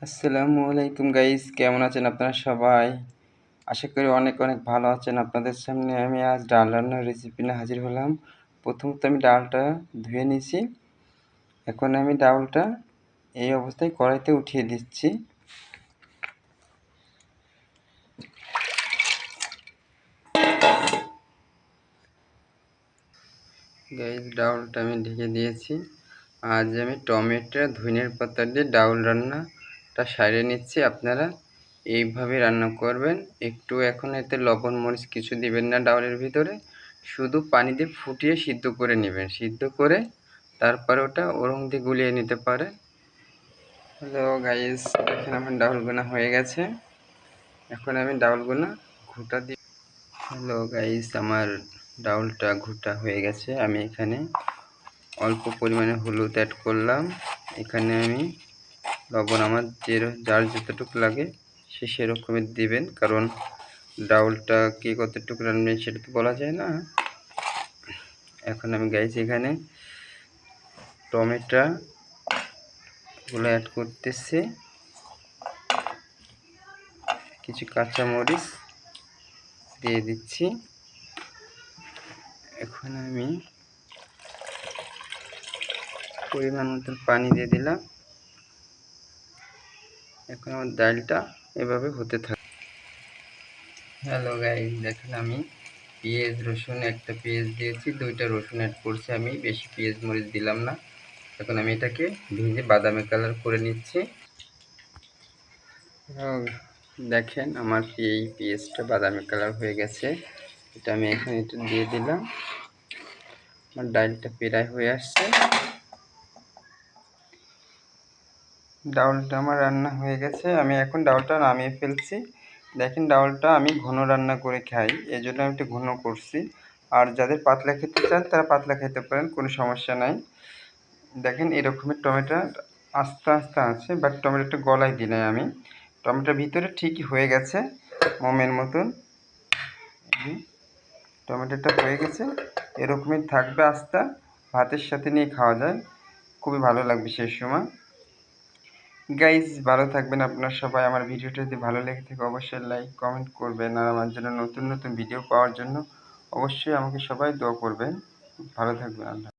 আসসালামু আলাইকুম গাইস, কেমন আছেন আপনারা সবাই? আশা করি অনেক অনেক ভালো আছেন। আপনাদের সামনে আমি আজ ডাল রান্নার রেসিপি নিয়ে হাজির হলাম। প্রথমত আমি ডালটা ধুয়ে নিয়েছি। এখন আমি ডালটা এই অবস্থায় কড়াইতে উঠিয়ে দিচ্ছি। গাইস, ডালটা আমি ঢেকে দিয়েছি। আজ আমি টমেটো ধনিয়ার পাতা দিয়ে ডাল রান্নাটা সারিয়ে নিচ্ছি। আপনারা এইভাবে রান্না করবেন। একটু এখন এতে লবণ মরিচ কিছু দিবেন না ডালের ভিতরে, শুধু পানি দিয়ে ফুটিয়ে সিদ্ধ করে নেবেন। সিদ্ধ করে তারপরে ওটা ওরং দিয়ে গুলিয়ে নিতে পারে। হ্যালো গাইস, দেখেন আমার ডাউলগুনা হয়ে গেছে। এখন আমি ডাউলগুনা ঘুটা দিই। হ্যালো গাইস, আমার ডাউলটা ঘুটা হয়ে গেছে। আমি এখানে অল্প পরিমাণে হলুদ অ্যাড করলাম। এখানে আমি লবণ আমার যার যতটুকু লাগে সে সেরকমের দিবেন, কারণ ডাউলটা কে কতটুকু রান্নাবেন সেটা তো বলা যায় না। এখন আমি গাইস এখানে টমেটোগুলো অ্যাড করতেছি, কিছু কাঁচামরিচ দিয়ে দিচ্ছি। এখন আমি পরিমাণ মতন পানি দিয়ে দিলাম। এখন আমার ডালটা এভাবে হতে থাকে। হ্যালো গাইস, দেখেন আমি পেঁয়াজ রসুন একটা পেঁয়াজ দিয়েছি, 2টা রসুন অ্যাড করছি। আমি বেশি পেঁয়াজ মরিচ দিলাম না। এখন আমি এটাকে ভেজে বাদামি কালার করে নিচ্ছি। দেখেন আমার এই পেঁয়াজটা বাদামি কালার হয়ে গেছে। এটা আমি এখন এটা দিয়ে দিলাম। আমার ডালটা প্রায় হয়ে আসছে। ডাউলটা আমার রান্না হয়ে গেছে। আমি এখন ডাউলটা নামিয়ে ফেলছি। দেখেন ডাউলটা আমি ঘন রান্না করে খাই, এই জন্য আমি একটু ঘন করছি। আর যাদের পাতলা খেতে চান তারা পাতলা খেতে পারেন, কোনো সমস্যা নাই। দেখেন এরকমের টমেটো আস্তে আস্তে আছে, বাট টমেটোটা গলায় দিই নাই আমি। টমেটোর ভিতরে ঠিকই হয়ে গেছে মোমের মতন। টমেটোটা হয়ে গেছে, এরকমই থাকবে আস্তে। ভাতের সাথে নিয়ে খাওয়া যায়, খুবই ভালো লাগবে সেই সময়। গাইজ, ভালো থাকবেন আপনারা সবাই। আমার ভিডিওটা যদি ভালো লেগে থাকে অবশ্যই লাইক কমেন্ট করবেন, আর আমার জন্য নতুন নতুন ভিডিও পাওয়ার জন্য অবশ্যই আমাকে সবাই দোয়া করবেন। ভালো থাকবেন। আল্লাহ।